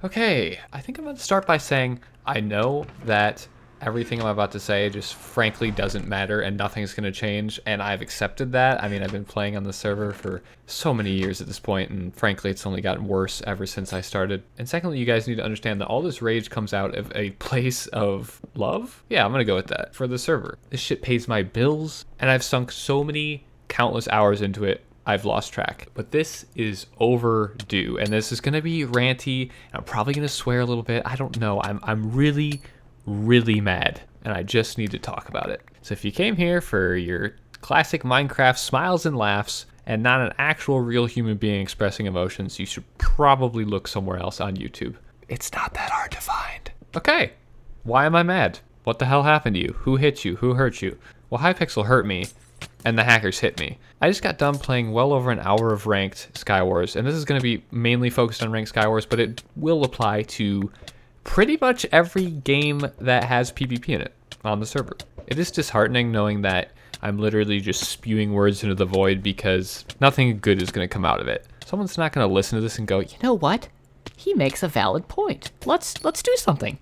Okay, I think I'm going to start by saying I know that everything I'm about to say just frankly doesn't matter and nothing's going to change, and I've accepted that. I mean, I've been playing on the server for so many years at this point, and frankly, it's only gotten worse ever since I started. And secondly, you guys need to understand that all this rage comes out of a place of love? Yeah, I'm going to go with that for the server. This shit pays my bills, and I've sunk so many countless hours into it, I've lost track. But this is overdue, and this is going to be ranty. I'm probably going to swear a little bit. I don't know. I'm really mad, and I just need to talk about it. So if you came here for your classic Minecraft smiles and laughs and not an actual real human being expressing emotions, you should probably look somewhere else on YouTube. It's not that hard to find. Okay, why am I mad? What the hell happened to you? Who hit you? Who hurt you? Well, hypixel hurt me, and the hackers hit me. I just got done playing well over an hour of ranked Skywars, and this is going to be mainly focused on ranked Skywars, but it will apply to pretty much every game that has PvP in it on the server. It is disheartening knowing that I'm literally just spewing words into the void because nothing good is going to come out of it. Someone's not going to listen to this and go, you know what? He makes a valid point. Let's do something.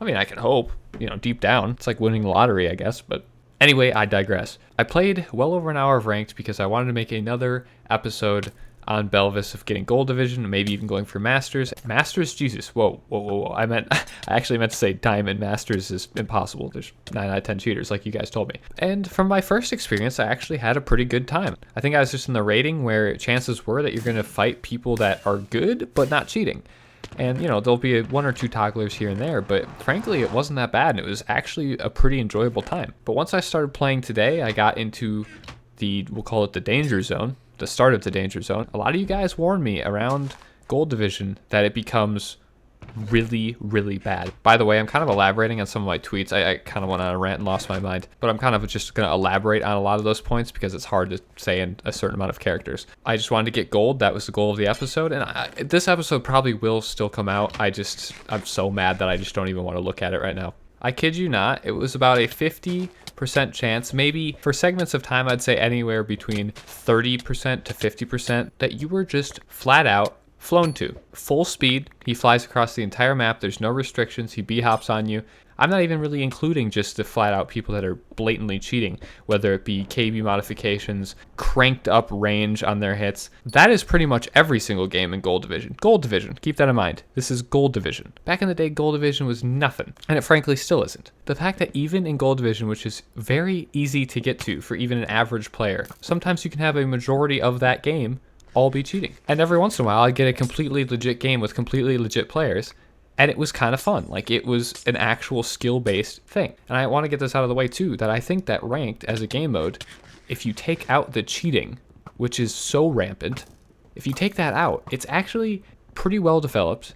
I mean, I can hope, deep down. It's like winning the lottery, I guess, but anyway, I digress. I played well over an hour of ranked because I wanted to make another episode on Belvis of getting gold division, maybe even going for masters. Masters, Jesus, whoa. I actually meant to say diamond. Masters is impossible. There's 9 out of 10 cheaters, like you guys told me. And from my first experience, I actually had a pretty good time. I think I was just in the rating where chances were that you're going to fight people that are good, but not cheating. And, there'll be 1 or 2 togglers here and there, but frankly, it wasn't that bad, and it was actually a pretty enjoyable time. But once I started playing today, I got into we'll call it the danger zone, the start of the danger zone. A lot of you guys warned me around gold division that it becomes really bad. By the way, I'm kind of elaborating on some of my tweets. I kind of went on a rant and lost my mind, but I'm kind of just going to elaborate on a lot of those points because it's hard to say in a certain amount of characters. I just wanted to get gold. That was the goal of the episode, and this episode probably will still come out. I'm so mad that I just don't even want to look at it right now. I kid you not, it was about a 50% chance, maybe for segments of time, I'd say anywhere between 30% to 50% that you were just flat out flown to. Full speed, he flies across the entire map, there's no restrictions, he b-hops on you. I'm not even really including just the flat out people that are blatantly cheating, whether it be KB modifications, cranked up range on their hits. That is pretty much every single game in Gold Division. Gold Division, keep that in mind. This is Gold Division. Back in the day, Gold Division was nothing, and it frankly still isn't. The fact that even in Gold Division, which is very easy to get to for even an average player, sometimes you can have a majority of that game all be cheating. And every once in a while, I get a completely legit game with completely legit players, and it was kind of fun. Like, it was an actual skill-based thing. And I want to get this out of the way, too, that I think that ranked as a game mode, if you take out the cheating, which is so rampant, if you take that out, it's actually pretty well developed.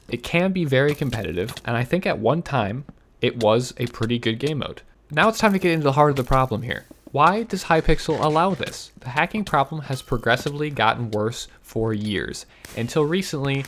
It can be very competitive, and I think at one time, it was a pretty good game mode. Now it's time to get into the heart of the problem here. Why does hypixel allow this? The hacking problem has progressively gotten worse for years. Until recently,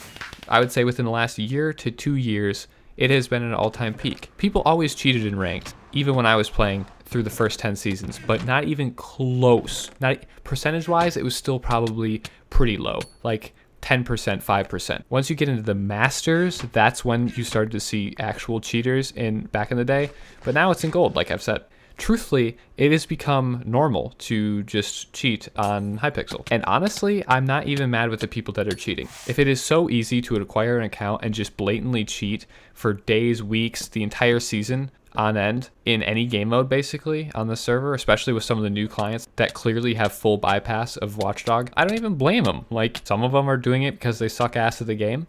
I would say within the last year to 2 years, it has been an all-time peak. People always cheated in ranked, even when I was playing through the first 10 seasons, but not even close. Not percentage-wise, it was still probably pretty low, like 10%, 5%. Once you get into the masters, that's when you started to see actual cheaters back in the day, but now it's in gold, like I've said. Truthfully, it has become normal to just cheat on hypixel. And honestly, I'm not even mad with the people that are cheating. If it is so easy to acquire an account and just blatantly cheat for days, weeks, the entire season on end in any game mode basically on the server, especially with some of the new clients that clearly have full bypass of Watchdog, I don't even blame them. Like, some of them are doing it because they suck ass at the game,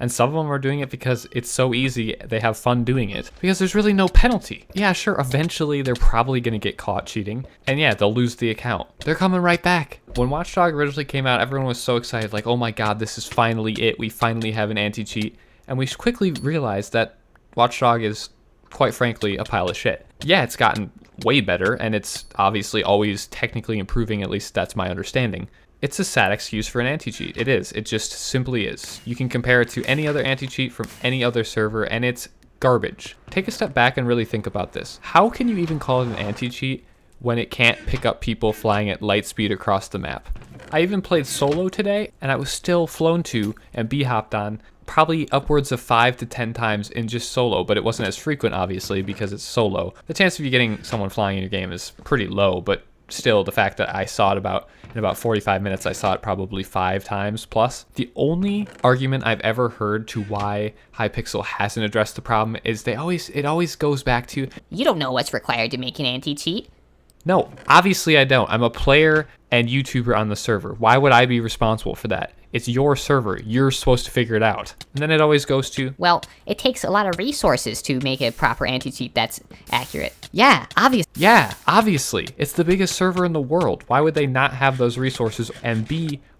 and some of them are doing it because it's so easy, they have fun doing it. Because there's really no penalty. Yeah, sure, eventually they're probably going to get caught cheating. And yeah, they'll lose the account. They're coming right back. When Watchdog originally came out, everyone was so excited, like, oh my god, this is finally it. We finally have an anti-cheat. And we quickly realized that Watchdog is, quite frankly, a pile of shit. Yeah, it's gotten way better, and it's obviously always technically improving, at least that's my understanding. It's a sad excuse for an anti-cheat. It is. It just simply is. You can compare it to any other anti-cheat from any other server, and it's garbage. Take a step back and really think about this. How can you even call it an anti-cheat when it can't pick up people flying at light speed across the map? I even played solo today, and I was still flown to and b-hopped on probably upwards of 5 to 10 times in just solo, but it wasn't as frequent, obviously, because it's solo. The chance of you getting someone flying in your game is pretty low, but still, the fact that I saw it in about 45 minutes, I saw it probably 5 times plus. The only argument I've ever heard to why Hypixel hasn't addressed the problem is it always goes back to, you don't know what's required to make an anti-cheat. No, obviously I don't. I'm a player and YouTuber on the server. Why would I be responsible for that? It's your server. You're supposed to figure it out. And then it always goes to, well, it takes a lot of resources to make a proper anti-cheat that's accurate. Yeah, obviously. Yeah, obviously. It's the biggest server in the world. Why would they not have those resources and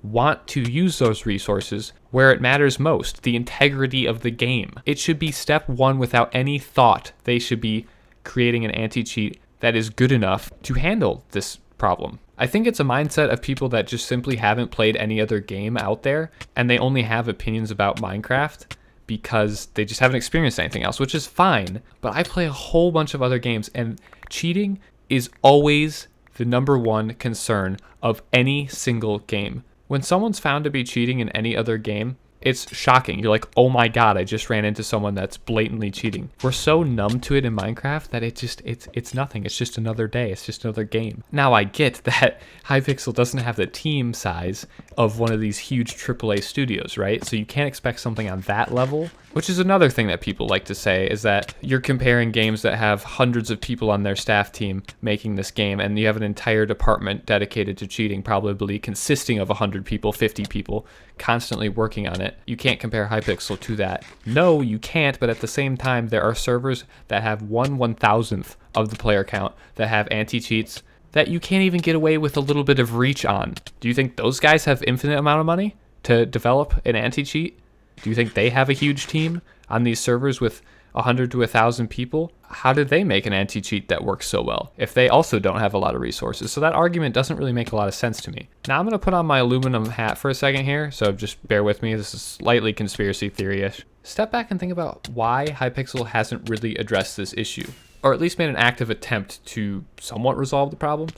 want to use those resources where it matters most, the integrity of the game? It should be step one without any thought. They should be creating an anti-cheat that is good enough to handle this problem. I think it's a mindset of people that just simply haven't played any other game out there, and they only have opinions about Minecraft because they just haven't experienced anything else, which is fine. But I play a whole bunch of other games, and cheating is always the number one concern of any single game. When someone's found to be cheating in any other game, it's shocking. You're like, oh my god, I just ran into someone that's blatantly cheating. We're so numb to it in Minecraft that it's nothing. It's just another day. It's just another game. Now I get that Hypixel doesn't have the team size of one of these huge AAA studios, right? So you can't expect something on that level, which is another thing that people like to say, is that you're comparing games that have hundreds of people on their staff team making this game, and you have an entire department dedicated to cheating, probably consisting of 100 people, 50 people, constantly working on it. You can't compare Hypixel to that. No, you can't, but at the same time, there are servers that have 1/1000th of the player count that have anti-cheats that you can't even get away with a little bit of reach on. Do you think those guys have infinite amount of money to develop an anti-cheat? Do you think they have a huge team on these servers with 100 to 1,000 people? How did they make an anti-cheat that works so well if they also don't have a lot of resources? So that argument doesn't really make a lot of sense to me. Now I'm going to put on my aluminum hat for a second here, so just bear with me. This is slightly conspiracy theory-ish. Step back and think about why Hypixel hasn't really addressed this issue, or at least made an active attempt to somewhat resolve the problem.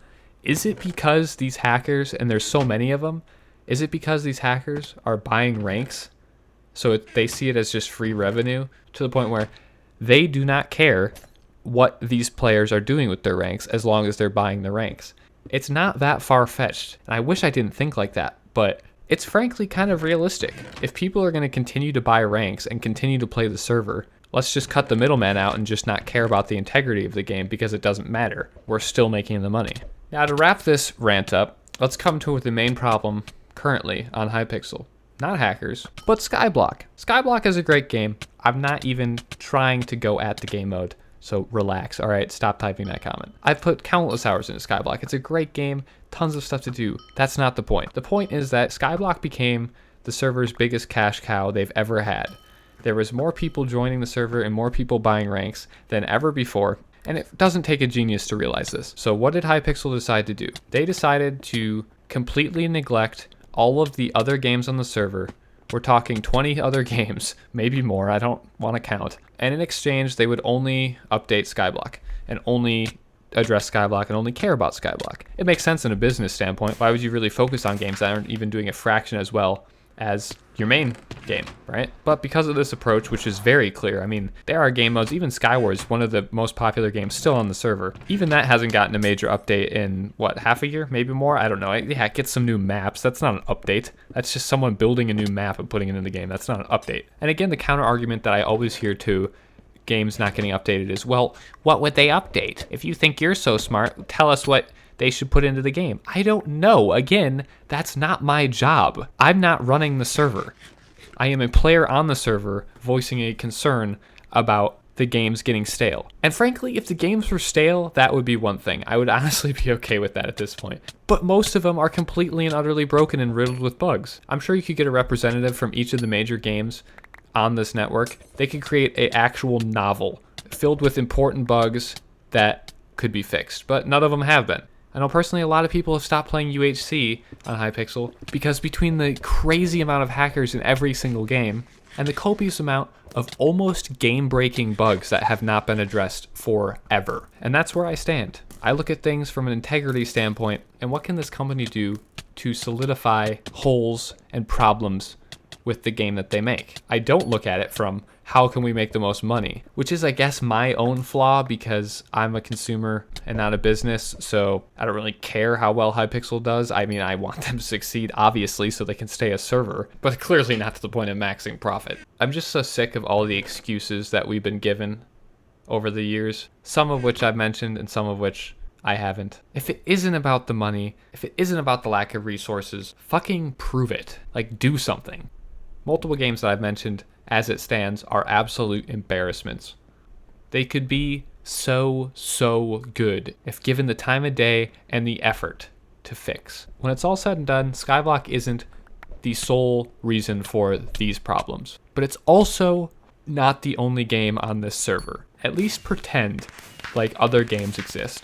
Is it because these hackers, and there's so many of them, is it because these hackers are buying ranks? So they see it as just free revenue to the point where they do not care what these players are doing with their ranks as long as they're buying the ranks. It's not that far-fetched. And I wish I didn't think like that, but it's frankly kind of realistic. If people are going to continue to buy ranks and continue to play the server, let's just cut the middleman out and just not care about the integrity of the game because it doesn't matter. We're still making the money. Now to wrap this rant up, let's come to the main problem currently on Hypixel. Not hackers, but Skyblock. Skyblock is a great game. I'm not even trying to go at the game mode, so relax. All right, stop typing that comment. I've put countless hours into Skyblock. It's a great game, tons of stuff to do. That's not the point. The point is that Skyblock became the server's biggest cash cow they've ever had. There was more people joining the server and more people buying ranks than ever before, and it doesn't take a genius to realize this. So what did Hypixel decide to do? They decided to completely neglect all of the other games on the server. We're talking 20 other games, maybe more, I don't want to count. And in exchange, they would only update Skyblock and only address Skyblock and only care about Skyblock. It makes sense in a business standpoint. Why would you really focus on games that aren't even doing a fraction as well as your main game, right? But because of this approach, which is very clear, I mean, there are game modes, even Skywars, one of the most popular games still on the server. Even that hasn't gotten a major update in, what, half a year, maybe more? I don't know. Yeah, it gets some new maps. That's not an update. That's just someone building a new map and putting it in the game. That's not an update. And again, the counter argument that I always hear to games not getting updated is, well, what would they update? If you think you're so smart, tell us what they should put into the game. I don't know. Again, that's not my job. I'm not running the server. I am a player on the server voicing a concern about the games getting stale. And frankly, if the games were stale, that would be one thing. I would honestly be okay with that at this point. But most of them are completely and utterly broken and riddled with bugs. I'm sure you could get a representative from each of the major games on this network. They could create an actual novel filled with important bugs that could be fixed, but none of them have been. I know personally a lot of people have stopped playing UHC on Hypixel because between the crazy amount of hackers in every single game and the copious amount of almost game-breaking bugs that have not been addressed forever. And that's where I stand. I look at things from an integrity standpoint and what can this company do to solidify holes and problems with the game that they make. I don't look at it from how can we make the most money, which is, I guess, my own flaw because I'm a consumer and not a business, so I don't really care how well Hypixel does. I mean, I want them to succeed, obviously, so they can stay a server, but clearly not to the point of maxing profit. I'm just so sick of all the excuses that we've been given over the years, some of which I've mentioned and some of which I haven't. If it isn't about the money, if it isn't about the lack of resources, fucking prove it. Like, do something. Multiple games that I've mentioned, as it stands, are absolute embarrassments. They could be so good if given the time of day and the effort to fix. When it's all said and done, Skyblock isn't the sole reason for these problems, but it's also not the only game on this server. At least pretend like other games exist.